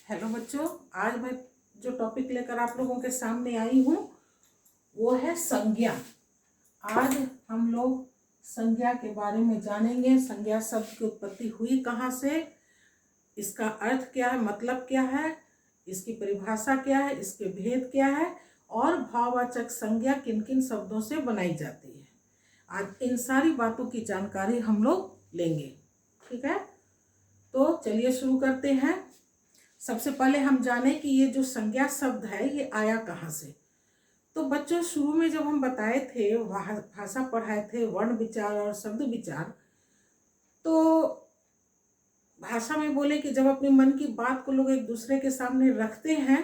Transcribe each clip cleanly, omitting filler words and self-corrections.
Hello बच्चों, आज मैं जो टॉपिक लेकर आप लोगों के सामने आई हूँ वो है संज्ञा। आज हम लोग संज्ञा के बारे में जानेंगे। संज्ञा शब्द की उत्पत्ति हुई कहाँ से, इसका अर्थ क्या है, मतलब क्या है, इसकी परिभाषा क्या है, इसके भेद क्या है और भाववाचक संज्ञा किन किन शब्दों से बनाई जाती है। आज इन सारी बातों की जानकारी हम लोग लेंगे। ठीक है, तो चलिए शुरू करते हैं। सबसे पहले हम जाने कि ये जो संज्ञा शब्द है ये आया कहाँ से। तो बच्चों, शुरू में जब हम बताए थे, भाषा पढ़ाए थे, वर्ण विचार और शब्द विचार, तो भाषा में बोले कि जब अपने मन की बात को लोग एक दूसरे के सामने रखते हैं,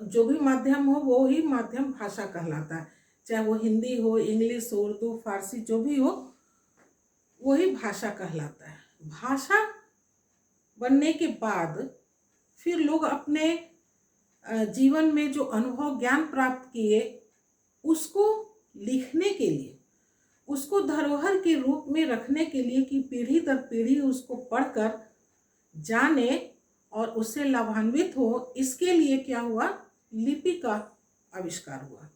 जो भी माध्यम हो वो ही माध्यम भाषा कहलाता है। चाहे वो हिंदी हो, इंग्लिश हो, उर्दू, फारसी, जो भी हो वही भाषा कहलाता है। भाषा बनने के बाद फिर लोग अपने जीवन में जो अनुभव ज्ञान प्राप्त किए उसको लिखने के लिए, उसको धरोहर के रूप में रखने के लिए कि पीढ़ी दर पीढ़ी उसको पढ़कर जाने और उससे लाभान्वित हो, इसके लिए क्या हुआ, लिपि का आविष्कार हुआ।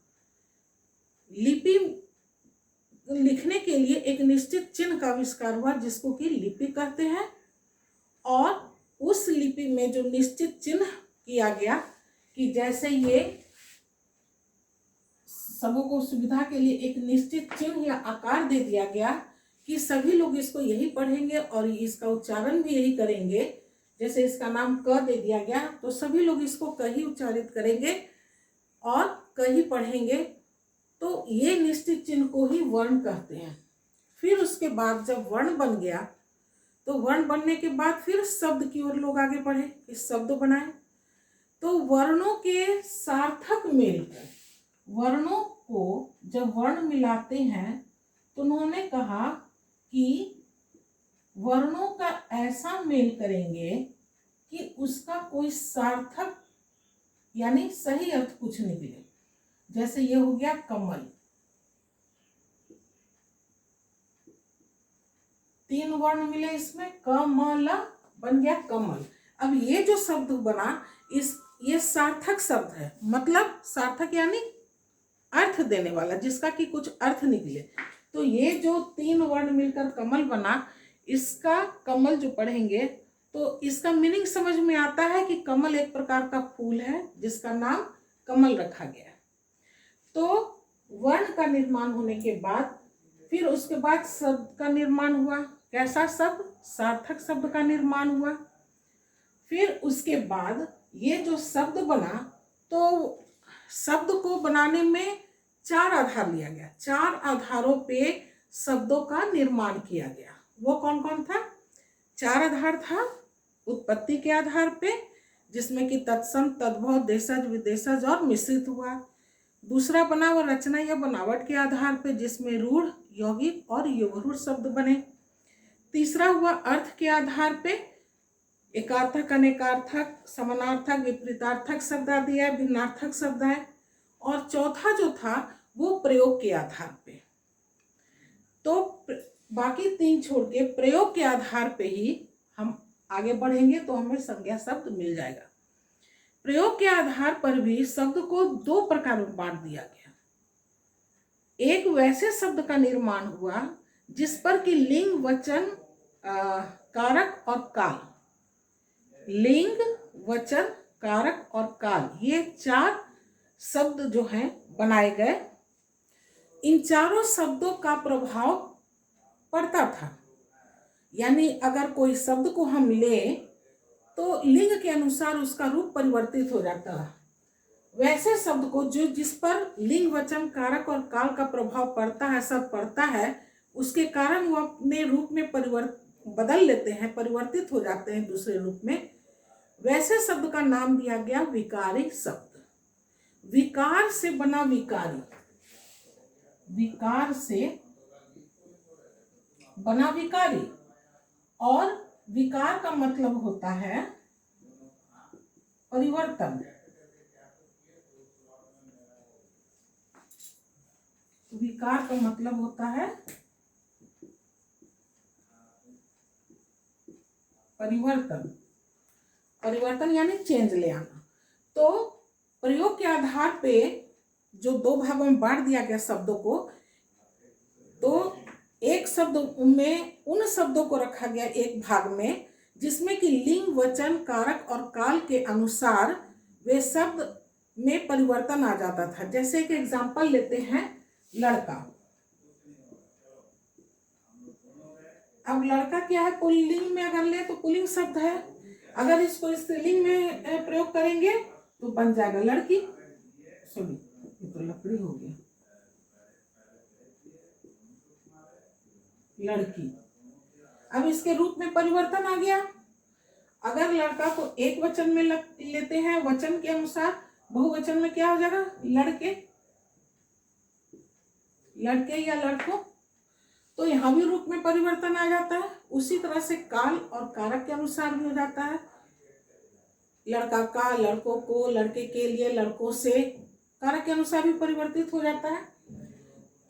लिपि लिखने के लिए एक निश्चित चिन्ह का आविष्कार हुआ जिसको कि लिपि कहते हैं। और उस लिपि में जो निश्चित चिन्ह किया गया कि जैसे ये सबों को सुविधा के लिए एक निश्चित चिन्ह या आकार दे दिया गया कि सभी लोग इसको यही पढ़ेंगे और इसका उच्चारण भी यही करेंगे। जैसे इसका नाम क दे दिया गया तो सभी लोग इसको क ही उच्चारित करेंगे और क ही पढ़ेंगे। तो ये निश्चित चिन्ह को ही वर्ण कहते हैं। फिर उसके बाद जब वर्ण बन गया तो वर्ण बनने के बाद फिर शब्द की ओर लोग आगे बढ़े, इस शब्द बनाए। तो वर्णों के सार्थक मेल को, वर्णों को जब वर्ण मिलाते हैं तो उन्होंने कहा कि वर्णों का ऐसा मेल करेंगे कि उसका कोई सार्थक यानी सही अर्थ कुछ निकले। जैसे ये हो गया कमल, 3 वर्ण मिले इसमें, कमल बन गया कमल। अब ये जो शब्द बना ये सार्थक शब्द है। मतलब सार्थक यानी अर्थ देने वाला, जिसका कि कुछ अर्थ निकले। तो ये जो 3 वर्ण मिलकर कमल बना, इसका कमल जो पढ़ेंगे तो इसका मीनिंग समझ में आता है कि कमल एक प्रकार का फूल है जिसका नाम कमल रखा गया। तो वर्ण का निर्माण होने के बाद फिर उसके बाद शब्द का निर्माण हुआ। कैसा शब्द? सार्थक शब्द का निर्माण हुआ। फिर उसके बाद ये जो शब्द बना तो शब्द को बनाने में 4 आधार लिया गया। 4 आधारों पे शब्दों का निर्माण किया गया। वो कौन कौन था? 4 आधार था। उत्पत्ति के आधार पे, जिसमें कि तत्सम, तद्भव, देशज, विदेशज और मिश्रित हुआ। दूसरा बना वो रचना या बनावट के आधार पे, जिसमें रूढ़, यौगिक और युगरूढ़ शब्द बने। तीसरा हुआ अर्थ के आधार पे, एकार्थक, अनेकार्थक, समानार्थक, विपरीतार्थक शब्द आदि है, भिन्नार्थक शब्द है। और चौथा जो था वो प्रयोग के आधार पे। तो बाकी 3 छोड़ के प्रयोग के आधार पे ही हम आगे बढ़ेंगे तो हमें संज्ञा शब्द मिल जाएगा। प्रयोग के आधार पर भी शब्द को 2 प्रकार में बांट दिया गया। एक वैसे शब्द का निर्माण हुआ जिस पर कि लिंग, वचन, कारक और काल, लिंग, वचन, कारक और काल, ये 4 शब्द जो हैं बनाए गए। इन चारों शब्दों का प्रभाव पड़ता था। यानी अगर कोई शब्द को हम लें तो लिंग के अनुसार उसका रूप परिवर्तित हो जाता है। वैसे शब्द को जो जिस पर लिंग, वचन, कारक और काल का प्रभाव पड़ता है, सब पड़ता है, उसके कारण वो अपने रूप में बदल लेते हैं, परिवर्तित हो जाते हैं दूसरे रूप में। वैसे शब्द का नाम दिया गया विकारी शब्द। विकार से बना विकारी, विकार से बना विकारी। और विकार का मतलब होता है परिवर्तन। विकार का मतलब होता है परिवर्तन। परिवर्तन यानी चेंज ले आना। तो प्रयोग के आधार पे जो दो भागों में बांट दिया गया शब्दों को, तो एक शब्द में उन शब्दों को रखा गया एक भाग में जिसमें कि लिंग, वचन, कारक और काल के अनुसार वे शब्द में परिवर्तन आ जाता था। जैसे एक एग्जाम्पल लेते हैं, लड़का। अब लड़का क्या है, पुल्लिंग में अगर ले तो पुल्लिंग शब्द है, अगर इसको स्त्रीलिंग में प्रयोग करेंगे तो बन जाएगा लड़की। सॉरी, ये तो लकड़ी हो गया, लड़की। अब इसके रूप में परिवर्तन आ गया। अगर लड़का को एक वचन में लेते हैं, वचन के अनुसार, बहुवचन में क्या हो जाएगा, लड़के, लड़के या लड़कों। तो यहाँ भी रूप में परिवर्तन आ जाता है। उसी तरह से काल और कारक के अनुसार भी हो जाता है। लड़का का, लड़कों को, लड़के के लिए, लड़कों से, कारक के अनुसार भी परिवर्तित हो जाता है।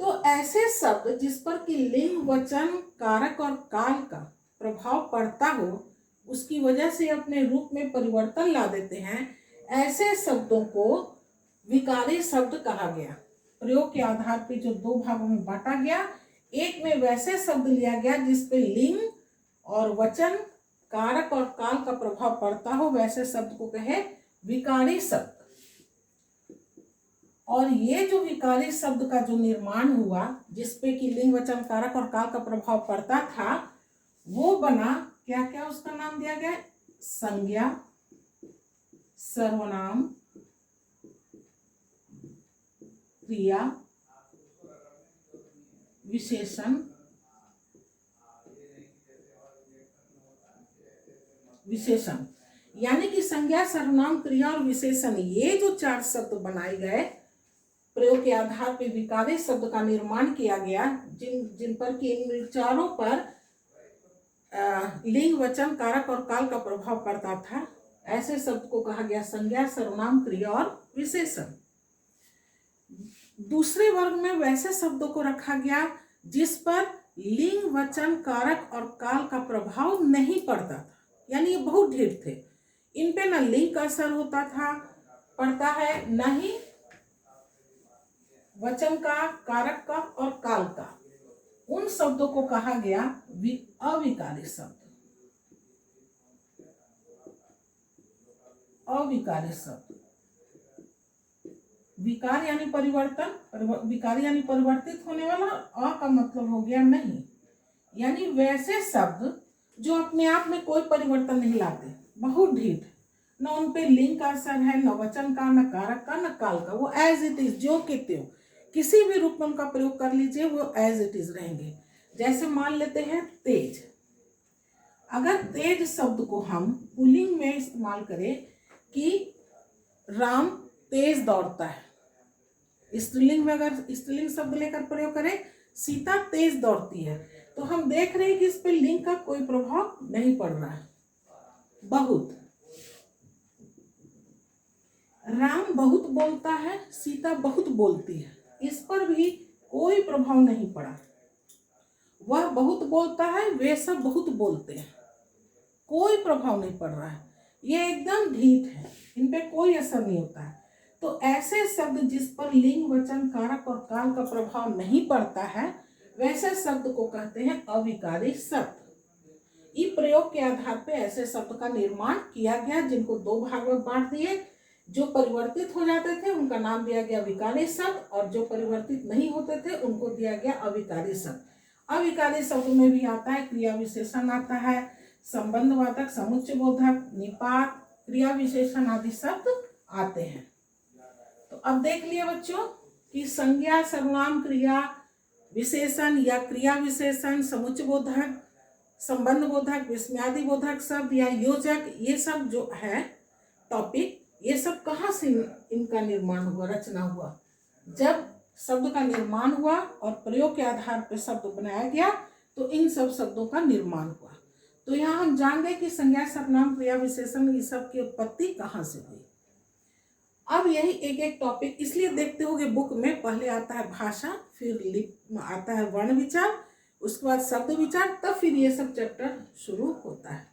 तो ऐसे शब्द जिस पर कि लिंग, वचन, कारक और काल का प्रभाव पड़ता हो, उसकी वजह से अपने रूप में परिवर्तन ला देते हैं, ऐसे शब्दों को विकारी शब्द कहा गया। प्रयोग के आधार पर जो दो भागों में बांटा गया, एक में वैसे शब्द लिया गया जिस पे लिंग और वचन, कारक और काल का प्रभाव पड़ता हो, वैसे शब्द को कहे विकारी शब्द। और ये जो विकारी शब्द का जो निर्माण हुआ, जिसपे कि लिंग, वचन, कारक और काल का प्रभाव पड़ता था, वो बना क्या क्या, उसका नाम दिया गया संज्ञा, सर्वनाम, क्रिया, विशेषण, विशेषण। यानी कि संज्ञा, सर्वनाम, क्रिया और विशेषण, ये जो चार शब्द बनाए गए, प्रयोग के आधार पर विकारी शब्द का निर्माण किया गया, जिन पर कि इन चारों पर लिंग, वचन, कारक और काल का प्रभाव पड़ता था, ऐसे शब्द को कहा गया संज्ञा, सर्वनाम, क्रिया और विशेषण। दूसरे वर्ग में वैसे शब्दों को रखा गया जिस पर लिंग, वचन, कारक और काल का प्रभाव नहीं पड़ता था, यानी ये बहुत ढेर थे। इन पे न लिंग का असर होता था, पड़ता है, न ही वचन का, कारक का और काल का। उन शब्दों को कहा गया अविकारी शब्द। अविकारी शब्द, विकार यानी परिवर्तन, विकारी यानी परिवर्तित होने वाला, अ का मतलब हो गया नहीं, यानी वैसे शब्द जो अपने आप में कोई परिवर्तन नहीं लाते, बहुत ढीठ, न उन पे लिंग का असर है, न वचन का, न कारक का, न काल का, वो एज इट इज, जो के त्यों, किसी भी रूप में उनका प्रयोग कर लीजिए, वो एज इट इज रहेंगे। जैसे मान लेते हैं तेज। अगर तेज शब्द को हम पुल्लिंग में इस्तेमाल करें कि राम तेज दौड़ता है, स्त्रीलिंग में अगर स्त्रीलिंग शब्द लेकर प्रयोग करें, सीता तेज दौड़ती है, तो हम देख रहे हैं कि इस पे लिंग का कोई प्रभाव नहीं पड़ रहा है। बहुत, राम बहुत बोलता है, सीता बहुत बोलती है, इस पर भी कोई प्रभाव नहीं पड़ा। वह बहुत बोलता है, वे सब बहुत बोलते हैं, कोई प्रभाव नहीं पड़ रहा है, ये एकदम ढीठ है, इन पे कोई असर नहीं होता है। तो ऐसे शब्द जिस पर लिंग, वचन, कारक और काल का प्रभाव नहीं पड़ता है, वैसे शब्द को कहते हैं अविकारी शब्द। इस प्रयोग के आधार पर ऐसे शब्द का निर्माण किया गया, जिनको दो भाग में बांट दिए। जो परिवर्तित हो जाते थे उनका नाम दिया गया विकारी शब्द, और जो परिवर्तित नहीं होते थे उनको दिया गया अविकारी शब्द। अविकारी शब्द में भी आता है क्रिया विशेषण, आता है संबंधवाचक, समुच्चय बोधक, निपात, क्रिया विशेषण आदि शब्द आते हैं। तो अब देख लिए बच्चों कि संज्ञा, सर्वनाम, क्रिया विशेषण या क्रिया विशेषण, समुच्चय बोधक, संबंध बोधक, विस्मयादि बोधक शब्द या योजक, ये सब जो है टॉपिक, ये सब कहाँ से इनका निर्माण हुआ, रचना हुआ? जब शब्द का निर्माण हुआ और प्रयोग के आधार पर शब्द बनाया गया, तो इन सब शब्दों का निर्माण हुआ। तो यहाँ हम जान गए कि संज्ञा, सर्वनाम, क्रिया विशेषण, ये सब की उत्पत्ति कहाँ से हुई। अब यही एक एक टॉपिक इसलिए देखते होगे बुक में, पहले आता है भाषा, फिर आता है वर्ण विचार, उसके बाद शब्द विचार, तब फिर ये सब चैप्टर शुरू होता है।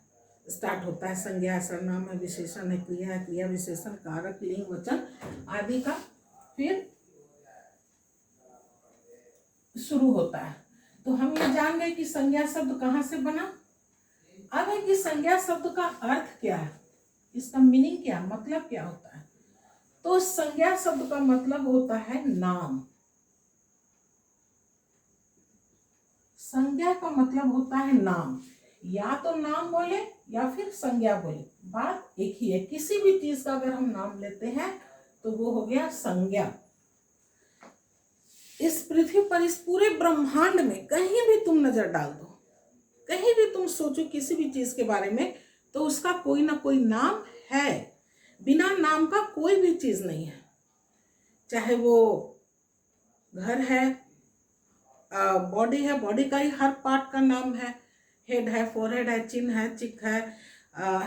स्टार्ट होता है। संज्ञा सर्वनाम है, विशेषण है, क्रिया है, क्रिया विशेषण, कारक, लिंग, वचन आदि का फिर शुरू होता है। तो हम ये जान गए कि संज्ञा शब्द कहाँ से बना। अब है कि संज्ञा शब्द का अर्थ क्या है, इसका मीनिंग क्या, मतलब क्या होता है। तो संज्ञा शब्द का मतलब होता है नाम। संज्ञा का मतलब होता है नाम, या तो नाम बोले या फिर संज्ञा बोले, बात एक ही है। किसी भी चीज का अगर हम नाम लेते हैं तो वो हो गया संज्ञा। इस पृथ्वी पर, इस पूरे ब्रह्मांड में कहीं भी तुम नजर डाल दो, कहीं भी तुम सोचो किसी भी चीज के बारे में, तो उसका कोई ना कोई नाम है। बिना नाम का कोई भी चीज नहीं है। चाहे वो घर है, बॉडी है, बॉडी का ही हर पार्ट का नाम है। हेड है, फोरहेड है, चिन है, चिक है,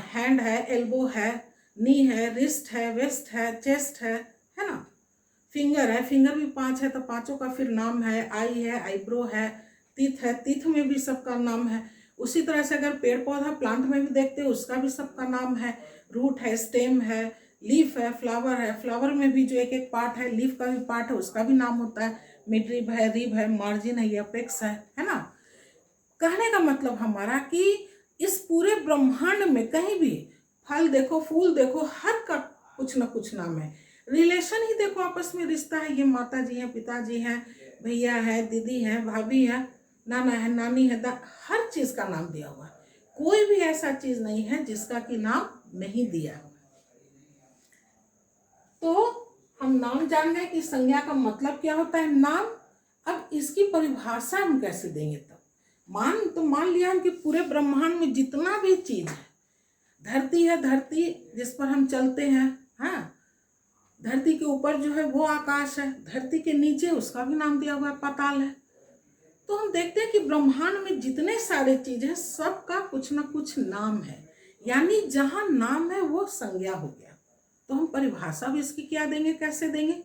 हैंड है, एल्बो है, नी है, रिस्ट है, वेस्ट है, चेस्ट है ना। फिंगर है, फिंगर भी 5 है तो पांचों का फिर नाम है। आई है, आईब्रो है, तीथ है, तीथ में भी सबका नाम है। उसी तरह से अगर पेड़ पौधा प्लांट में भी देखते हैं उसका भी सबका नाम है। रूट है, स्टेम है, लीफ है, फ्लावर है, फ्लावर में भी जो एक एक पार्ट है, लीफ का भी पार्ट है, उसका भी नाम होता है। मिडरिब है, रिब है, मार्जिन है, एपेक्स है ना। कहने का मतलब हमारा कि इस पूरे ब्रह्मांड में कहीं भी फल देखो, फूल देखो, हर का कुछ ना कुछ नाम है। रिलेशन ही देखो, आपस में रिश्ता है, ये माता जी हैं, पिताजी हैं, भैया है, दीदी है, भाभी है, नाना है, नानी है, हर चीज का नाम दिया हुआ है। कोई भी ऐसा चीज नहीं है जिसका कि नाम नहीं दिया। तो हम नाम जान गए कि संज्ञा का मतलब क्या होता है, नाम। अब इसकी परिभाषा हम कैसे देंगे। तब मान लिया हम कि पूरे ब्रह्मांड में जितना भी चीज है, धरती है, धरती जिस पर हम चलते हैं, हाँ, धरती के ऊपर जो है वो आकाश है, धरती के नीचे उसका भी नाम दिया हुआ है, पाताल है। तो हम देखते हैं कि ब्रह्मांड में जितने सारे चीज है सबका कुछ ना कुछ नाम है। यानी जहां नाम है वो संज्ञा हो गया। तो हम परिभाषा भी इसकी क्या देंगे, कैसे देंगे।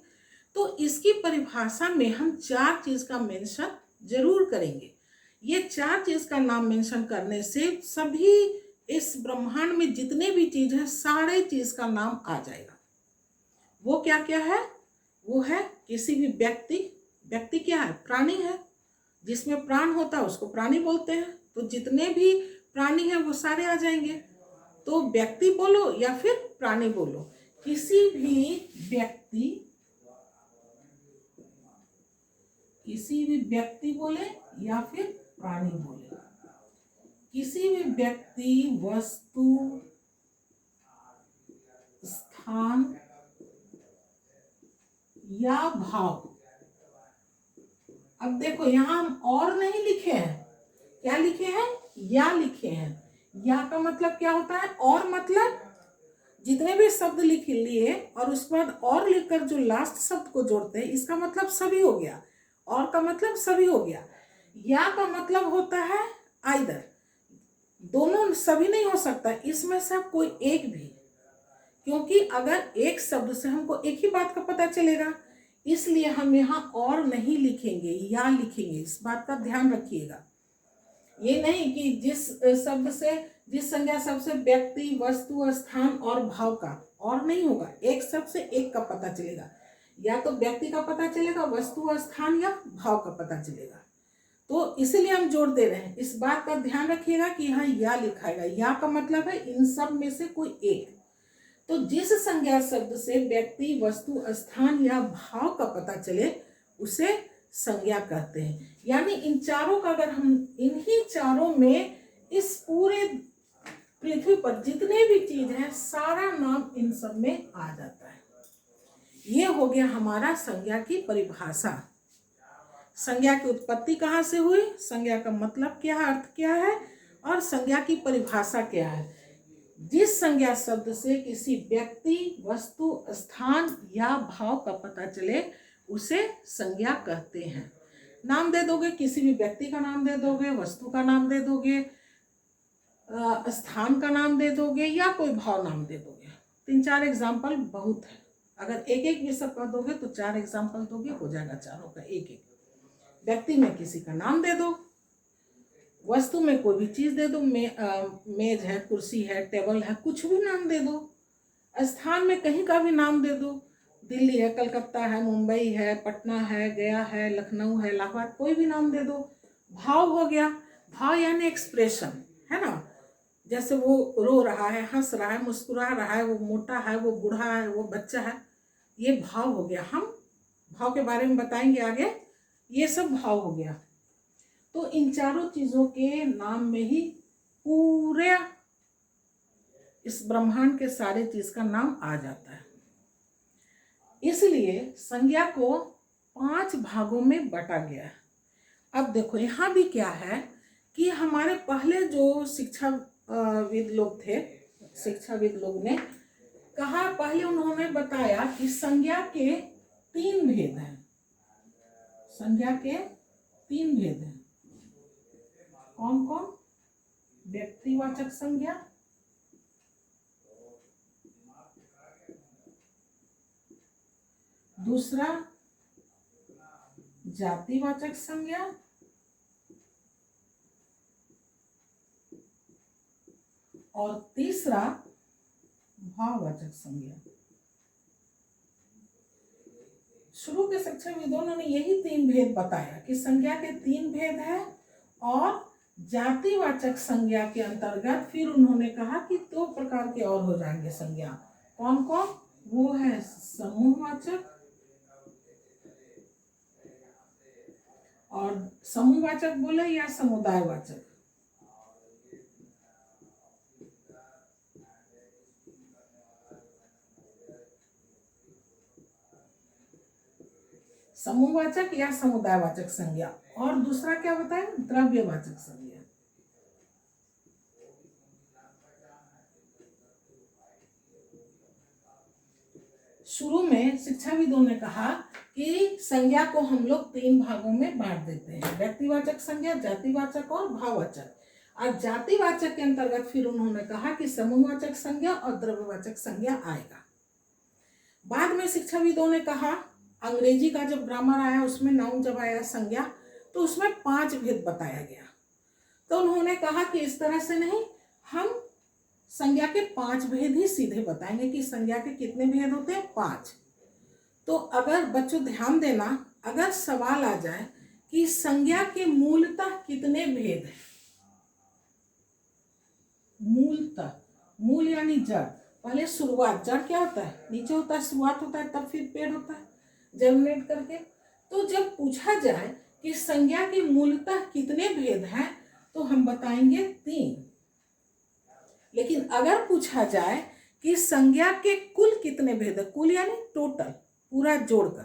तो इसकी परिभाषा में हम 4 चीज का मेंशन जरूर करेंगे। ये 4 चीज का नाम मेंशन करने से सभी इस ब्रह्मांड में जितने भी चीज है सारे चीज का नाम आ जाएगा। वो क्या क्या है, वो है किसी भी व्यक्ति क्या है, प्राणी है, जिसमें प्राण होता है उसको प्राणी बोलते हैं। तो जितने भी प्राणी हैं वो सारे आ जाएंगे। तो व्यक्ति बोलो या फिर प्राणी बोलो, किसी भी व्यक्ति बोले या फिर प्राणी बोले, किसी भी व्यक्ति, वस्तु, स्थान या भाव। अब देखो यहां हम और नहीं लिखे हैं, क्या लिखे हैं, या लिखे हैं। या का मतलब क्या होता है, और मतलब जितने भी शब्द लिख लिए और उसके बाद और लिखकर जो लास्ट शब्द को जोड़ते हैं, इसका मतलब सभी हो गया। और का मतलब सभी हो गया। या का मतलब होता है आइदर, दोनों, सभी नहीं हो सकता, इसमें से कोई एक भी। क्योंकि अगर एक शब्द से हमको एक ही बात का पता चलेगा, इसलिए हम यहाँ और नहीं लिखेंगे, या लिखेंगे। इस बात का ध्यान रखिएगा। ये नहीं कि जिस संज्ञा शब्द से व्यक्ति, वस्तु, स्थान और भाव का और नहीं होगा, एक शब्द से एक का पता चलेगा। या तो व्यक्ति का पता चलेगा, वस्तु, स्थान या भाव का पता चलेगा। तो इसीलिए हम जोड़ दे रहे हैं। इस बात का ध्यान रखिएगा कि यहाँ या लिखाएगा। या का मतलब है इन सब में से कोई एक। तो जिस संज्ञा शब्द से व्यक्ति, वस्तु, स्थान या भाव का पता चले उसे संज्ञा कहते हैं। यानी इन चारों का, अगर हम इन्हीं चारों में इस पूरे पृथ्वी पर जितने भी चीज है सारा नाम इन सब में आ जाता है। ये हो गया हमारा संज्ञा की परिभाषा। संज्ञा की उत्पत्ति कहाँ से हुई, संज्ञा का मतलब क्या है, अर्थ क्या है, और संज्ञा की परिभाषा क्या है। जिस संज्ञा शब्द से किसी व्यक्ति, वस्तु, स्थान या भाव का पता चले उसे संज्ञा कहते हैं। नाम दे दोगे, किसी भी व्यक्ति का नाम दे दोगे, वस्तु का नाम दे दोगे, स्थान का नाम दे दोगे, या कोई भाव नाम दे दोगे। 3-4 एग्जाम्पल बहुत है। अगर एक एक भी सब कह दोगे तो 4 एग्जाम्पल दोगे, हो जाएगा चारों का एक एक। व्यक्ति में किसी का नाम दे दो, वस्तु में कोई भी चीज दे दो, मेज है, कुर्सी है, टेबल है, कुछ भी नाम दे दो। स्थान में कहीं का भी नाम दे दो, दिल्ली है, कलकत्ता है, मुंबई है, पटना है, गया है, लखनऊ है, इलाहाबाद, कोई भी नाम दे दो। भाव हो गया, भाव यानी एक्सप्रेशन, है ना। जैसे वो रो रहा है, हंस रहा है, मुस्कुरा रहा है, वो मोटा है, वो बूढ़ा है, वो बच्चा है, ये भाव हो गया। हम भाव के बारे में बताएंगे आगे। ये सब भाव हो गया। तो इन चारों चीजों के नाम में ही पूरे इस ब्रह्मांड के सारे चीज का नाम आ जाता है। इसलिए संज्ञा को 5 भागों में बांटा गया है। अब देखो यहाँ भी क्या है कि हमारे पहले जो शिक्षाविद लोग थे, शिक्षाविद लोग ने कहा, पहले उन्होंने बताया कि संज्ञा के 3 भेद हैं। संज्ञा के 3 भेद हैं। कौन कौन? व्यक्तिवाचक संज्ञा, दूसरा जातिवाचक संज्ञा, और तीसरा भाववाचक संज्ञा। शुरू के शिक्षाविदों ने यही 3 भेद बताया कि संज्ञा के 3 भेद है, और जातिवाचक संज्ञा के अंतर्गत फिर उन्होंने कहा कि 2 प्रकार के और हो जाएंगे संज्ञा। कौन कौन? वो है समूहवाचक और समूहवाचक बोले या समुदायवाचक। समूहवाचक या समुदायवाचक संज्ञा। और दूसरा क्या बताएं? द्रव्यवाचक संज्ञा। शुरू में शिक्षाविदों ने कहा कि संज्ञा को हम लोग 3 भागों में बांट देते हैं, व्यक्तिवाचक संज्ञा, जातिवाचक और भाववाचक। और जातिवाचक के अंतर्गत फिर उन्होंने कहा कि समूहवाचक संज्ञा और द्रव्यवाचक संज्ञा आएगा। बाद में शिक्षाविदों ने कहा, अंग्रेजी का जब ग्रामर आया उसमें नाउन जब आया संज्ञा, तो उसमें 5 भेद बताया गया। तो उन्होंने कहा कि इस तरह से नहीं, हम संज्ञा के 5 भेद ही सीधे बताएंगे कि संज्ञा के कितने भेद होते हैं? 5। तो अगर बच्चों ध्यान देना, अगर सवाल आ जाए कि संज्ञा के मूलतः कितने भेद हैं, मूलतः, मूल यानी जड़, पहले शुरुआत, जड़ क्या होता है? नीचे होता है, शुरुआत होता है, तब फिर पेड़ होता है जर्मिनेट करके। तो जब पूछा जाए कि संज्ञा के मूलतः कितने भेद हैं, तो हम बताएंगे 3। लेकिन अगर पूछा जाए कि संज्ञा के कुल कितने भेद है, कुल यानी टोटल, पूरा जोड़कर,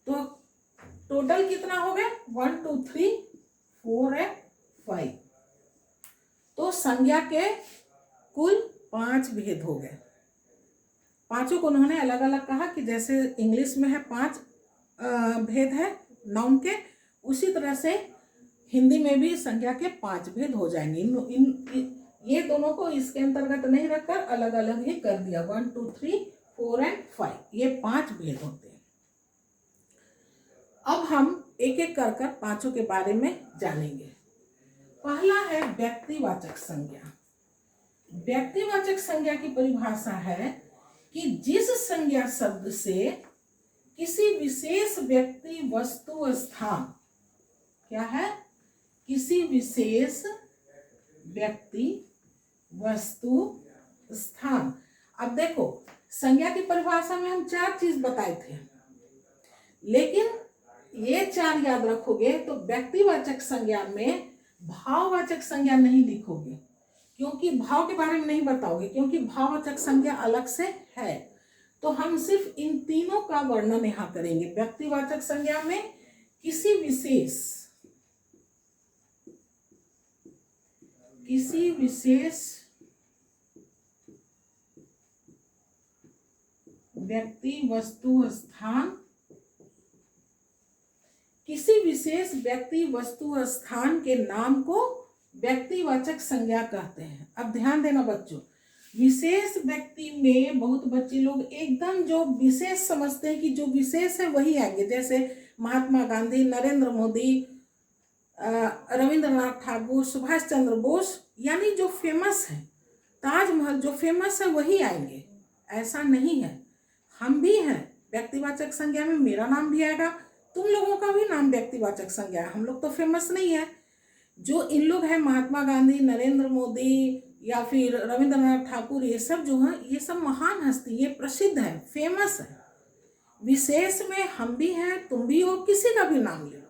तो टोटल कितना हो गया? 1 2 3 4 and 5। तो संज्ञा के कुल 5 भेद हो गए। पांचों को उन्होंने अलग अलग कहा कि जैसे इंग्लिश में है 5 भेद है नाउन के, उसी तरह से हिंदी में भी संज्ञा के 5 भेद हो जाएंगे। ये दोनों को इसके अंतर्गत नहीं रखकर अलग अलग ही कर दिया, 1 2 3 4 and 5, ये 5 भेद होते हैं। अब हम एक एक कर कर पांचों के बारे में जानेंगे। पहला है व्यक्तिवाचक संज्ञा। व्यक्तिवाचक संज्ञा की परिभाषा है कि जिस संज्ञा शब्द से किसी विशेष व्यक्ति, वस्तु, स्थान, क्या है? किसी विशेष व्यक्ति, वस्तु, स्थान। अब देखो, संज्ञा की परिभाषा में हम 4 चीज बताए थे, लेकिन ये 4 याद रखोगे तो व्यक्तिवाचक संज्ञा में भाववाचक संज्ञा नहीं लिखोगे, क्योंकि भाव के बारे में नहीं बताओगे, क्योंकि भाववाचक संज्ञा अलग से है। तो हम सिर्फ इन तीनों का वर्णन यहाँ करेंगे। व्यक्तिवाचक संज्ञा में किसी विशेष व्यक्ति, वस्तु, स्थान, किसी विशेष व्यक्ति, वस्तु, स्थान के नाम को व्यक्तिवाचक संज्ञा कहते हैं। अब ध्यान देना बच्चों, विशेष व्यक्ति में बहुत बच्चे लोग एकदम जो विशेष समझते हैं कि जो विशेष है वही आएंगे, जैसे महात्मा गांधी, नरेंद्र मोदी, रविंद्रनाथ ठाकुर, सुभाष चंद्र बोस, यानी जो फेमस है, ताजमहल जो फेमस है वही आएंगे, ऐसा नहीं है। हम भी हैं, व्यक्तिवाचक संज्ञा में मेरा नाम भी आएगा, तुम लोगों का भी नाम व्यक्तिवाचक संज्ञा है। हम लोग तो फेमस नहीं है। जो इन लोग हैं, महात्मा गांधी, नरेंद्र मोदी या फिर रविंद्रनाथ ठाकुर, ये सब जो हैं, ये सब महान हस्ती, ये प्रसिद्ध है, फेमस है। विशेष में हम भी हैं, तुम भी हो, किसी का भी नाम ले लो,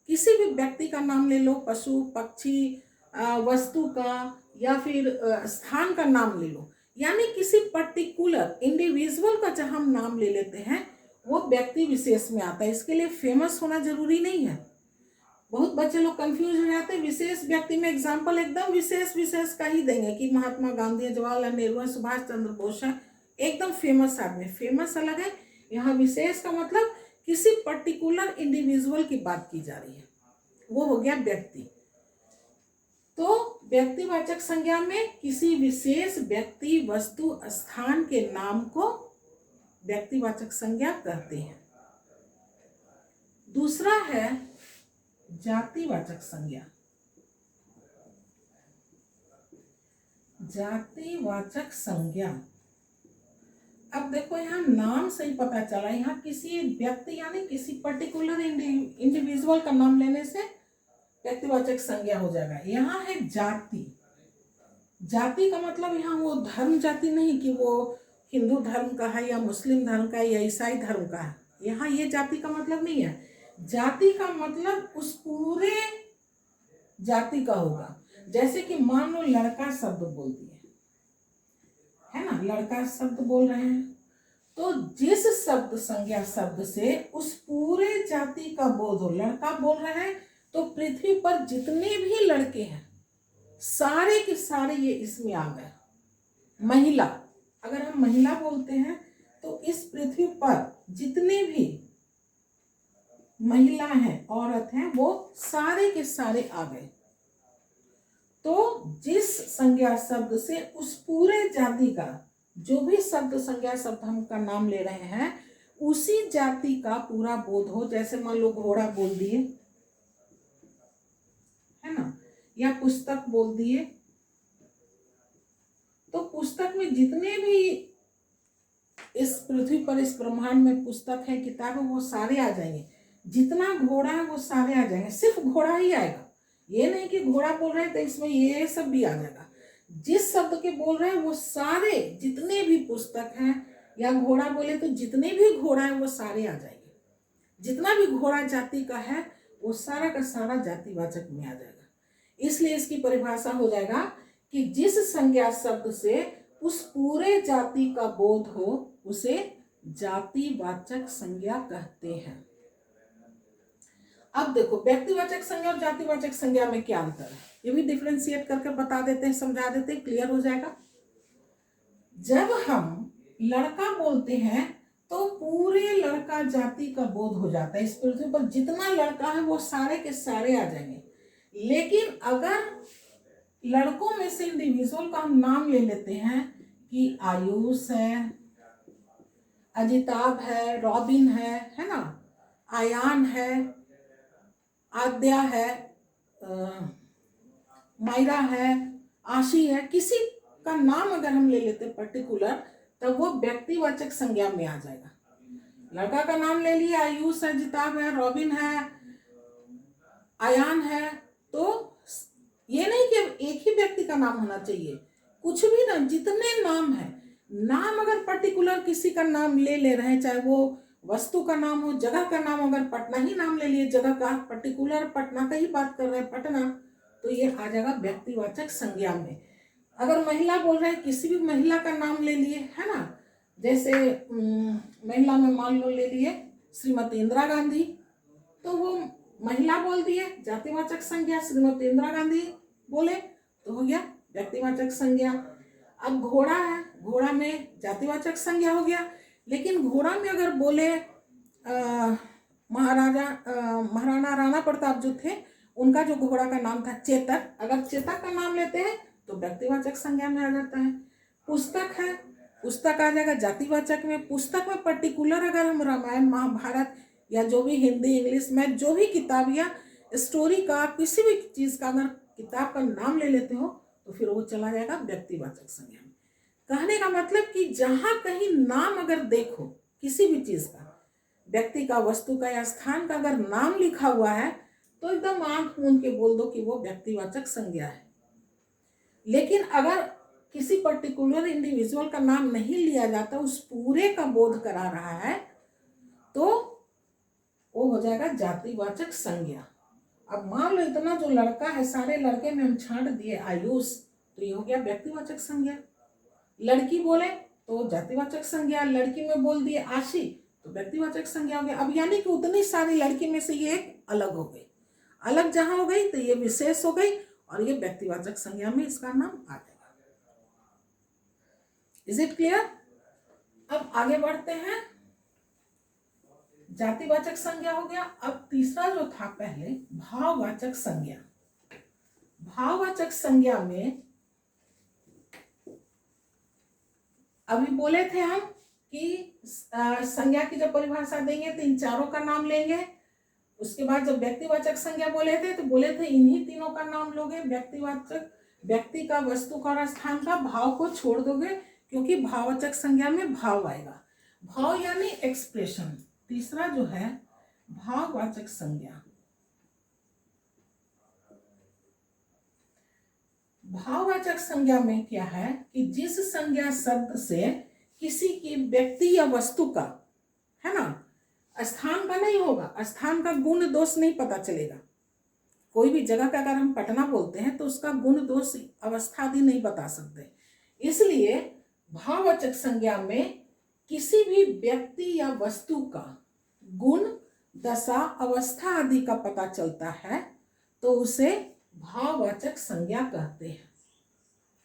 किसी भी व्यक्ति का नाम ले लो, पशु पक्षी वस्तु का या फिर स्थान का नाम ले लो, यानी किसी पर्टिकुलर इंडिविजुअल का जब हम नाम ले लेते हैं वो व्यक्ति विशेष में आता है। इसके लिए फेमस होना जरूरी नहीं है। बहुत बच्चे लोग कंफ्यूज हो जाते हैं। विशेष व्यक्ति में एग्जाम्पल एकदम विशेष विशेष का ही देंगे कि महात्मा गांधी है, जवाहरलाल नेहरू है, सुभाष चंद्र बोस है, एकदम फेमस आदमी। फेमस अलग है, यहाँ विशेष का मतलब किसी पर्टिकुलर इंडिविजुअल की बात की जा रही है, वो हो गया व्यक्ति। तो व्यक्तिवाचक संज्ञा में किसी विशेष व्यक्ति, वस्तु, स्थान के नाम को व्यक्तिवाचक संज्ञा कहते हैं। दूसरा है जातिवाचक संज्ञा। जातिवाचक संज्ञा, अब देखो यहाँ नाम से ही पता चला, यहाँ किसी व्यक्ति यानी किसी पर्टिकुलर इंडिविजुअल का नाम लेने से व्यक्तिवाचक संज्ञा हो जाएगा। यहाँ है जाति। जाति का मतलब यहाँ वो धर्म जाति नहीं कि वो हिंदू धर्म का है या मुस्लिम धर्म का है या ईसाई धर्म का है, यहाँ ये जाति का मतलब नहीं है। जाति का मतलब उस पूरे जाति का होगा। जैसे कि मान लो लड़का शब्द बोल दिए, है ना, लड़का शब्द बोल रहे हैं, तो जिस शब्द संज्ञा शब्द से उस पूरे जाति का बोध हो, लड़का बोल रहे हैं तो पृथ्वी पर जितने भी लड़के हैं सारे के सारे ये इसमें आ गए। महिला, अगर हम महिला बोलते हैं तो इस पृथ्वी पर जितने भी महिला हैं, औरत हैं, वो सारे के सारे आ गए। तो जिस संज्ञा शब्द से उस पूरे जाति का जो भी शब्द संज्ञा शब्द हम का नाम ले रहे हैं उसी जाति का पूरा बोध हो। जैसे मान लो घोड़ा बोल दिए, है ना, या पुस्तक बोल दिए, तो पुस्तक में जितने भी इस पृथ्वी पर, इस ब्रह्मांड में पुस्तक है, किताब है, वो सारे आ जाएंगे। जितना घोड़ा है वो सारे आ जाएंगे। सिर्फ घोड़ा ही आएगा, ये नहीं कि घोड़ा बोल रहे हैं तो इसमें ये सब भी आ जाएगा। जिस शब्द के बोल रहे हैं वो सारे जितने भी पुस्तक हैं, या घोड़ा बोले तो जितने भी घोड़ा है वो सारे आ जाएंगे। जितना भी घोड़ा जाति का है वो सारा का सारा जातिवाचक में आ जाएगा। इसलिए इसकी परिभाषा हो जाएगा कि जिस संज्ञा शब्द से उस पूरे जाति का बोध हो उसे जातिवाचक संज्ञा कहते हैं। अब देखो व्यक्तिवाचक संज्ञा और जातिवाचक संज्ञा में क्या अंतर है, ये भी डिफरेंशिएट करके बता देते हैं, समझा देते हैं, क्लियर हो जाएगा। जब हम लड़का बोलते हैं तो पूरे लड़का जाति का बोध हो जाता है। इस पृथ्वी पर जितना लड़का है वो सारे के सारे आ जाएंगे। लेकिन अगर लड़कों में से इंडिविजुअल का हम नाम ले लेते हैं कि आयुष है, अजिताभ है, रॉबिन है ना, आयान है, आद्या है, मायरा है, आशी है, किसी का नाम अगर हम ले लेते पर्टिकुलर तब वो व्यक्तिवाचक संज्ञा में आ जाएगा। लड़का का नाम ले लिया, आयुष है, अजिताभ है, रॉबिन है, आयान है, तो ये नहीं कि एक ही व्यक्ति का नाम होना चाहिए, कुछ भी ना, जितने नाम है, नाम अगर पर्टिकुलर किसी का नाम ले रहे हैं, चाहे वो वस्तु का नाम हो, जगह का नाम, अगर पटना ही नाम ले लिए, जगह का पर्टिकुलर पटना का ही बात कर रहे हैं, पटना, तो ये आ जाएगा व्यक्तिवाचक संज्ञा में। अगर महिला बोल रहे हैं, किसी भी महिला का नाम ले लिए, है ना, जैसे महिला में मान लो ले लिए श्रीमती इंदिरा गांधी, तो वो महिला बोल दिए, जातिवाचक संज्ञा, श्रीमती इंदिरा गांधी बोले तो हो गया व्यक्तिवाचक संज्ञा। अब घोड़ा है, घोड़ा में जातिवाचक संज्ञा हो गया। लेकिन घोड़ा में अगर बोले महाराणा राणा प्रताप जो थे, उनका जो घोड़ा का नाम था चेतक, अगर चेतक का नाम लेते हैं तो व्यक्तिवाचक संज्ञा में आ जाता है। पुस्तक है, पुस्तक आ जाएगा जातिवाचक में। पुस्तक में पर्टिकुलर अगर हम रामायण, महाभारत या जो भी हिंदी, इंग्लिश में जो भी किताब या स्टोरी का, किसी भी चीज का अगर किताब का नाम ले लेते हो तो फिर वो चला जाएगा व्यक्तिवाचक संज्ञा में। कहने का मतलब कि जहां कहीं नाम अगर देखो किसी भी चीज का, व्यक्ति का, वस्तु का या स्थान का अगर नाम लिखा हुआ है तो एकदम आंख मूंद के बोल दो कि वो व्यक्तिवाचक संज्ञा है। लेकिन अगर किसी पर्टिकुलर इंडिविजुअल का नाम नहीं लिया जाता, उस पूरे का बोध करा रहा है, तो वो हो जाएगा जातिवाचक संज्ञा। अब मान लो इतना जो लड़का है, सारे लड़के में हम छांट दिए आयुष, तो ये हो गया व्यक्तिवाचक संज्ञा। लड़की बोले तो जातिवाचक संज्ञा, लड़की में बोल दिए आशी तो व्यक्तिवाचक संज्ञा हो गया। अब यानी कि उतनी सारी लड़की में से ये एक अलग हो गई, अलग जहां हो गई तो ये विशेष हो गई और ये व्यक्तिवाचक संज्ञा में इसका नाम आ जाएगा। Is it clear? अब आगे बढ़ते हैं। जातिवाचक संज्ञा हो गया। अब तीसरा जो था पहले, भाववाचक संज्ञा। भाववाचक संज्ञा में अभी बोले थे हम कि संज्ञा की जब परिभाषा देंगे तो इन चारों का नाम लेंगे। उसके बाद जब व्यक्तिवाचक संज्ञा बोले थे तो बोले थे इन्हीं तीनों का नाम लोगे। व्यक्तिवाचक, व्यक्ति का, वस्तु का और स्थान का, भाव को छोड़ दोगे क्योंकि भाववाचक संज्ञा में भाव आएगा। भाव यानी एक्सप्रेशन। तीसरा जो है भाववाचक संज्ञा। भाववाचक संज्ञा में क्या है कि जिस संज्ञा शब्द से किसी की व्यक्ति या वस्तु का, है ना, स्थान का नहीं होगा, स्थान का गुण दोष नहीं पता चलेगा। कोई भी जगह का अगर हम पटना बोलते हैं तो उसका गुण दोष, अवस्था आदि नहीं बता सकते। इसलिए भाववाचक संज्ञा में किसी भी व्यक्ति या वस्तु का गुण, दशा, अवस्था आदि का पता चलता है तो उसे भाववाचक संज्ञा कहते हैं,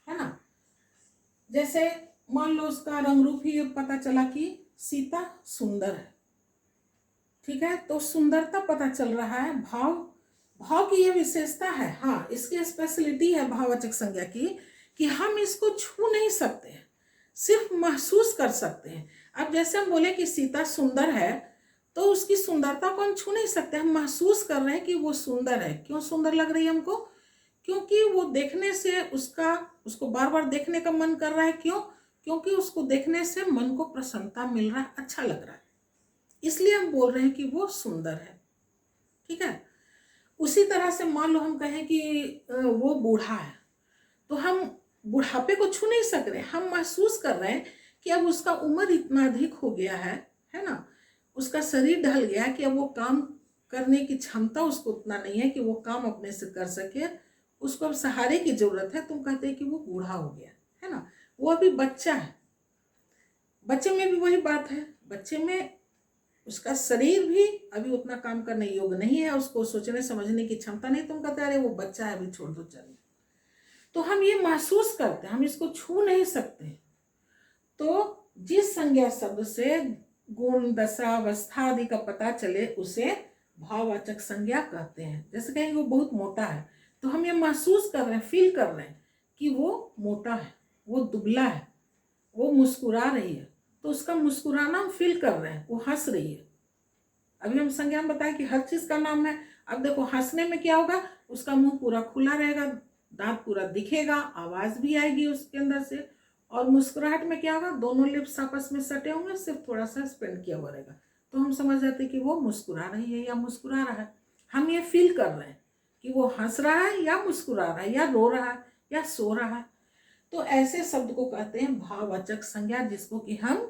है ना। जैसे मान लो उसका रंग रूप ही पता चला कि सीता सुंदर है, ठीक है, तो सुंदरता पता चल रहा है। भाव, भाव की ये विशेषता है, हाँ, इसकी स्पेशलिटी है भाववाचक संज्ञा की कि हम इसको छू नहीं सकते हैं, सिर्फ महसूस कर सकते हैं। अब जैसे हम बोले कि सीता सुंदर है तो उसकी सुंदरता को हम छू नहीं सकते, हम महसूस कर रहे हैं कि वो सुंदर है। क्यों सुंदर लग रही है हमको? क्योंकि वो देखने से उसको बार बार देखने का मन कर रहा है। क्यों? क्योंकि उसको देखने से मन को प्रसन्नता मिल रहा है, अच्छा लग रहा है, इसलिए हम बोल रहे हैं कि वो सुंदर है, ठीक है। उसी तरह से मान लो हम कहें कि वो बूढ़ा है, तो हम बुढ़ापे को छू नहीं सक रहे, हम महसूस कर रहे हैं कि अब उसका उम्र इतना अधिक हो गया है ना, उसका शरीर ढल गया कि अब वो काम करने की क्षमता उसको उतना नहीं है कि वो काम अपने से कर सके, उसको अब सहारे की जरूरत है। तुम कहते हैं कि वो बूढ़ा हो गया, है ना, वो अभी बच्चा है। बच्चे में भी वही बात है, बच्चे में उसका शरीर भी अभी उतना काम करने योग्य नहीं है, उसको सोचने समझने की क्षमता नहीं। तुम कहते हैं अरे वो बच्चा है, अभी छोड़ दो, चलिए। तो हम ये महसूस करते हैं, हम इसको छू नहीं सकते। तो जिस संज्ञा शब्द से गुण, दशा, अवस्था आदि का पता चले उसे भाववाचक संज्ञा कहते हैं। जैसे कहेंगे वो बहुत मोटा है, तो हम ये महसूस कर रहे हैं, फील कर रहे हैं कि वो मोटा है, वो दुबला है, वो मुस्कुरा रही है, तो उसका मुस्कुराना हम फील कर रहे हैं, वो हंस रही है। अभी हम संज्ञा में बताएं कि हर चीज का नाम है। अब देखो हंसने में क्या होगा, उसका मुंह पूरा खुला रहेगा, दांत पूरा दिखेगा, आवाज भी आएगी उसके अंदर से। और मुस्कुराहट में क्या होगा, दोनों लिप्स आपस में सटे होंगे, सिर्फ थोड़ा सा स्पेंड किया हुआ रहेगा, तो हम समझ जाते कि वो मुस्कुरा रही है या मुस्कुरा रहा है। हम ये फील कर रहे हैं कि वो हंस रहा है या मुस्कुरा रहा है या रो रहा है या सो रहा है। तो ऐसे शब्द को कहते हैं भाववाचक संज्ञा, जिसको कि हम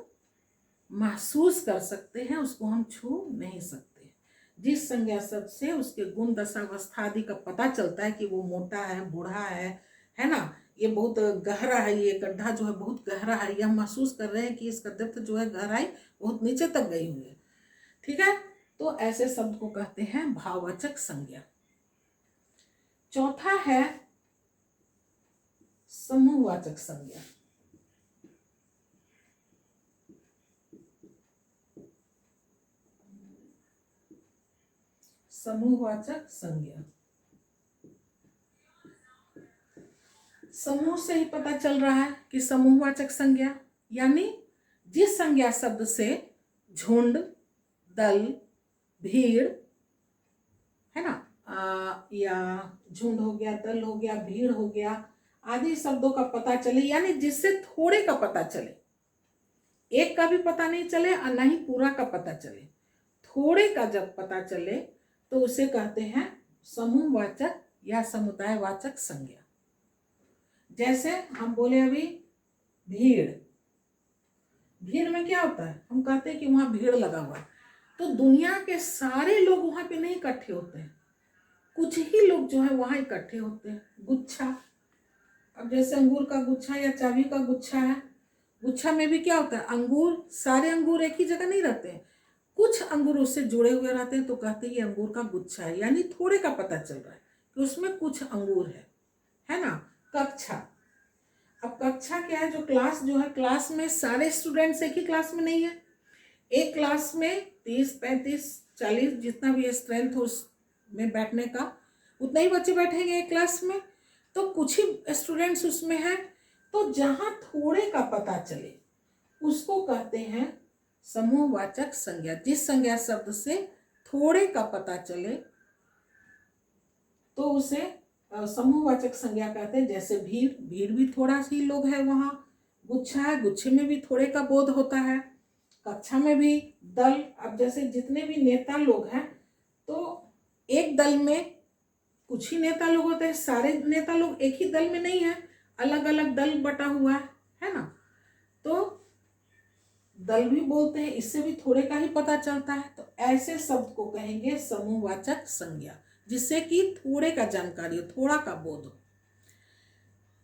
महसूस कर सकते हैं, उसको हम छू नहीं सकते। जिस संज्ञा शब्द से उसके गुण, दशा, अवस्था आदि का पता चलता है कि वो मोटा है, बूढ़ा है ना, ये बहुत गहरा है, ये गड्ढा जो है बहुत गहरा है, ये हम महसूस कर रहे हैं कि इसका डेप्थ जो है, गहराई बहुत नीचे तक गई हुई है, ठीक है। तो ऐसे शब्द को कहते हैं भाववाचक संज्ञा। चौथा है समूहवाचक संज्ञा। समूहवाचक संज्ञा, समूह से ही पता चल रहा है कि समूहवाचक संज्ञा यानी जिस संज्ञा शब्द से झुंड, दल, भीड़, है ना, या झुंड हो गया, दल हो गया, भीड़ हो गया आदि शब्दों का पता चले, यानी जिससे थोड़े का पता चले, एक का भी पता नहीं चले और ना ही पूरा का पता चले, थोड़े का जब पता चले तो उसे कहते हैं समूहवाचक या समुदायवाचक संज्ञा। जैसे हम बोले अभी भीड़, भीड़ में क्या होता है, हम कहते हैं कि वहां भीड़ लगा हुआ है, तो दुनिया के सारे लोग वहां पे नहीं इकट्ठे होते हैं, कुछ ही लोग जो है वहां इकट्ठे होते हैं। गुच्छा, अब जैसे अंगूर का गुच्छा या चाबी का गुच्छा है, गुच्छा में भी क्या होता है, अंगूर, सारे अंगूर एक ही जगह नहीं रहते हैं, कुछ अंगूर उससे जुड़े हुए रहते हैं, तो कहते हैं ये अंगूर का गुच्छा है, यानी थोड़े का पता चल रहा है कि उसमें कुछ अंगूर है ना। कक्षा, अब कक्षा क्या है, जो क्लास जो है, क्लास में सारे स्टूडेंट्स एक ही क्लास में नहीं है, एक क्लास में 30, 35, 40 जितना भी स्ट्रेंथ हो उसमें बैठने का, उतना ही बच्चे बैठेंगे एक क्लास में, तो कुछ ही स्टूडेंट्स उसमें हैं, तो जहाँ थोड़े का पता चले उसको कहते हैं समूहवाचक संज्ञा। जिस संज्ञा शब्द से थोड़े का पता चले तो उसे समूहवाचक संज्ञा कहते हैं। जैसे भीड़, भीड़ भी थोड़ा सी लोग है वहाँ, गुच्छा है, गुच्छे में भी थोड़े का बोध होता है, कक्षा में भी दल, अब जैसे जितने भी नेता लोग हैं, तो एक दल में कुछ ही नेता लोग होते हैं, सारे नेता लोग एक ही दल में नहीं है, अलग अलग दल बटा हुआ है ना, तो दल भी बोलते हैं, इससे भी थोड़े का ही पता चलता है। तो ऐसे शब्द को कहेंगे समूहवाचक संज्ञा, जिससे कि थोड़े का जानकारी हो, थोड़ा का बोध हो।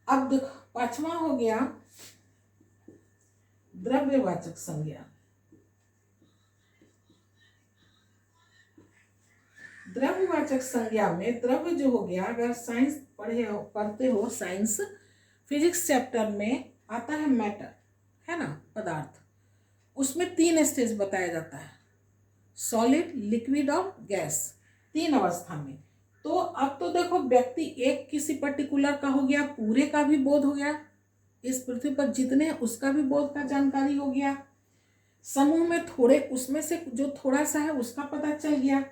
अब देखो पांचवा हो गया द्रव्यवाचक संज्ञा। द्रव्यवाचक संज्ञा में द्रव्य जो हो गया, अगर साइंस पढ़ते हो, साइंस फिजिक्स चैप्टर में आता है मैटर, है ना, पदार्थ, उसमें 3 स्टेज बताया जाता है, सॉलिड, लिक्विड और गैस, 3 अवस्था में। तो अब तो देखो व्यक्ति एक किसी पर्टिकुलर का हो गया, पूरे का भी बोध हो गया, इस पृथ्वी पर जितने उसका भी बोध का जानकारी हो गया, समूह में थोड़े उसमें से जो थोड़ा सा है उसका पता चल गया।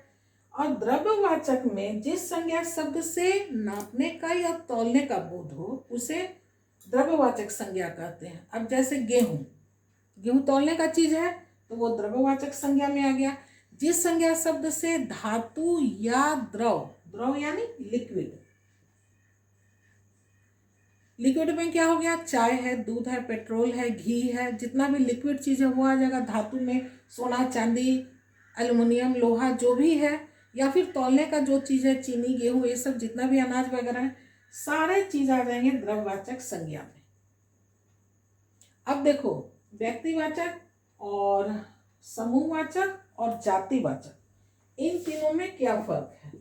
और द्रव्यवाचक में जिस संज्ञा शब्द से नापने का या तौलने का बोध हो उसे द्रव्यवाचक संज्ञा कहते हैं। अब जैसे गेहूं, गेहूं तौलने का चीज है तो वो द्रव्यवाचक संज्ञा में आ गया। जिस संज्ञा शब्द से धातु या द्रव, द्रव यानी लिक्विड, लिक्विड में क्या हो गया, चाय है, दूध है, पेट्रोल है, घी है, जितना भी लिक्विड चीज है वो आ जाएगा। धातु में सोना, चांदी, एल्युमिनियम, लोहा जो भी है, या फिर तौलने का जो चीज है, चीनी, गेहूं, ये सब जितना भी अनाज वगैरह है, सारे चीज आ जाएंगे द्रव्यवाचक संज्ञा में। अब देखो व्यक्तिवाचक और समूहवाचक और जातिवाचक, इन तीनों में क्या फर्क है।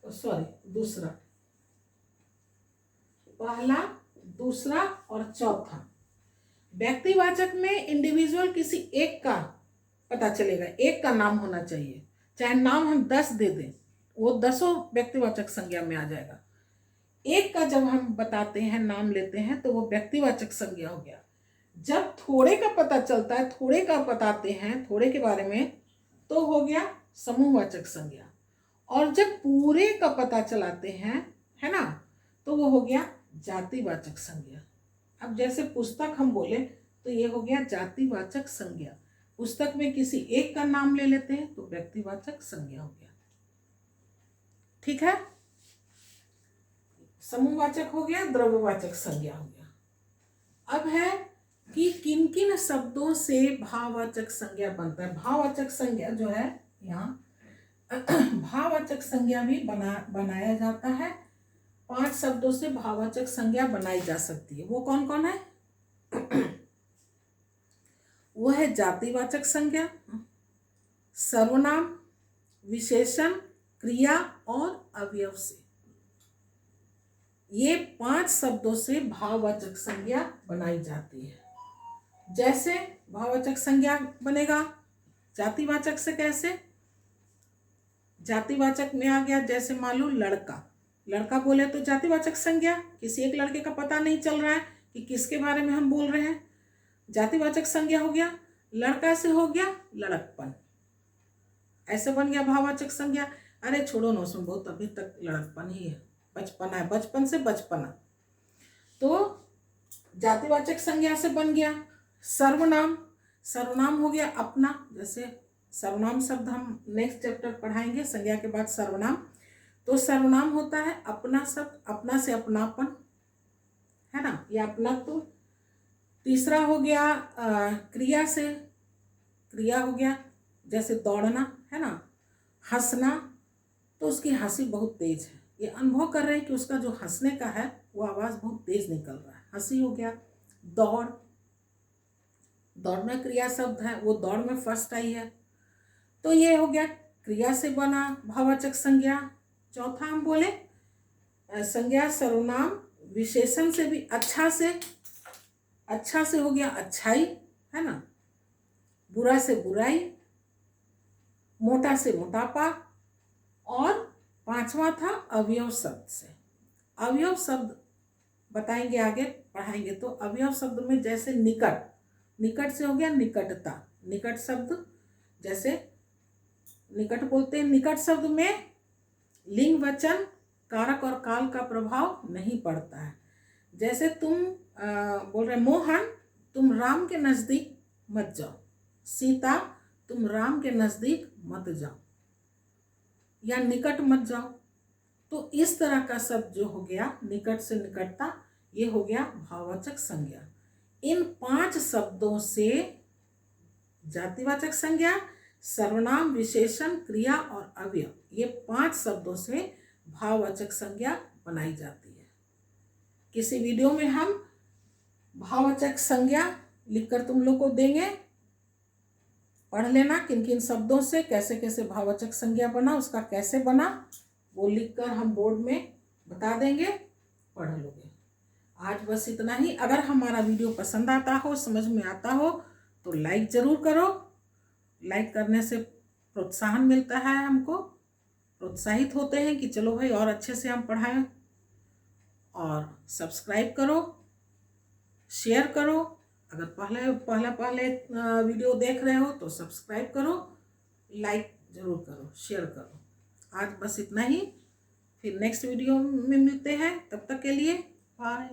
सॉरी, दूसरा, पहला, दूसरा और चौथा। व्यक्तिवाचक में इंडिविजुअल किसी एक का पता चलेगा, एक का नाम होना चाहिए, चाहे नाम हम 10 दे दें, वो 10 व्यक्तिवाचक संज्ञा में आ जाएगा। एक का जब हम बताते हैं, नाम लेते हैं, तो वो व्यक्तिवाचक संज्ञा हो गया। जब थोड़े का पता चलता है, थोड़े का बताते हैं, थोड़े के बारे में, तो हो गया समूहवाचक संज्ञा। और जब पूरे का पता चलाते हैं, है ना, तो वो हो गया जातिवाचक संज्ञा। अब जैसे पुस्तक हम बोले तो ये हो गया जातिवाचक संज्ञा, पुस्तक में किसी एक का नाम ले लेते हैं तो व्यक्तिवाचक संज्ञा हो गया। ठीक है, समूहवाचक हो गया, द्रव्यवाचक संज्ञा हो गया। अब है कि किन किन शब्दों से भाववाचक संज्ञा बनता है। भाववाचक संज्ञा जो है यहाँ भाववाचक संज्ञा भी बनाया जाता है। 5 शब्दों से भाववाचक संज्ञा बनाई जा सकती है। वो कौन कौन है? वो है जातिवाचक संज्ञा, सर्वनाम, विशेषण, क्रिया और अवयव से। ये 5 शब्दों से भाववाचक संज्ञा बनाई जाती है। जैसे भाववाचक संज्ञा बनेगा जातिवाचक से। कैसे? जातिवाचक में आ गया, जैसे मान लो लड़का, लड़का बोले तो जातिवाचक संज्ञा, किसी एक लड़के का पता नहीं चल रहा है कि किसके बारे में हम बोल रहे हैं, जातिवाचक संज्ञा हो गया। लड़का से हो गया लड़कपन, ऐसे बन गया भाववाचक संज्ञा। अरे छोड़ो ना, उसमें बहुत अभी तक लड़कपन ही है, बचपना है, बचपन से बचपना। तो जातिवाचक संज्ञा से बन गया सर्वनाम। सर्वनाम हो गया अपना, जैसे सर्वनाम शब्द हम नेक्स्ट चैप्टर पढ़ाएंगे, संज्ञा के बाद सर्वनाम। तो सर्वनाम होता है अपना शब्द, अपना से अपनापन, है ना, या अपना। तो तीसरा हो गया क्रिया से, क्रिया हो गया जैसे दौड़ना, है ना, हंसना, तो उसकी हंसी बहुत तेज है, ये अनुभव कर रहे हैं कि उसका जो हंसने का है वो आवाज़ बहुत तेज निकल रहा है, हंसी हो गया। दौड़, दौड़ना क्रिया शब्द है, वो दौड़ में फर्स्ट आई है, तो ये हो गया क्रिया से बना भाववाचक संज्ञा। चौथा हम बोले संज्ञा सर्वनाम विशेषण से भी, अच्छा से, अच्छा से हो गया अच्छाई, है ना, बुरा से बुराई, मोटा से मोटापा, और पांचवा था अवयव शब्द से। अवयव शब्द बताएंगे आगे पढ़ाएंगे। तो अवयव शब्द में जैसे निकट, निकट से हो गया निकटता, निकट शब्द, जैसे निकट बोलते हैं, निकट शब्द में लिंग वचन कारक और काल का प्रभाव नहीं पड़ता है। जैसे तुम बोल रहे मोहन तुम राम के नज़दीक मत जाओ, सीता तुम राम के नज़दीक मत जाओ, या निकट मत जाओ। तो इस तरह का शब्द जो हो गया निकट से निकटता, ये हो गया भाववाचक संज्ञा। इन 5 शब्दों से जातिवाचक संज्ञा, सर्वनाम, विशेषण, क्रिया और अवयव, ये 5 शब्दों से भाववाचक संज्ञा बनाई जाती है। किसी वीडियो में हम भाववाचक संज्ञा लिखकर तुम लोग को देंगे, पढ़ लेना किन किन शब्दों से कैसे कैसे भाववाचक संज्ञा बना, उसका कैसे बना वो लिखकर हम बोर्ड में बता देंगे, पढ़ लोगे। आज बस इतना ही। अगर हमारा वीडियो पसंद आता हो, समझ में आता हो, तो लाइक ज़रूर करो। लाइक करने से प्रोत्साहन मिलता है, हमको प्रोत्साहित होते हैं कि चलो भाई और अच्छे से हम पढ़ाएं। और सब्सक्राइब करो, शेयर करो। अगर पहले वीडियो देख रहे हो तो सब्सक्राइब करो, लाइक ज़रूर करो, शेयर करो। आज बस इतना ही, फिर नेक्स्ट वीडियो में मिलते हैं, तब तक के लिए बाय।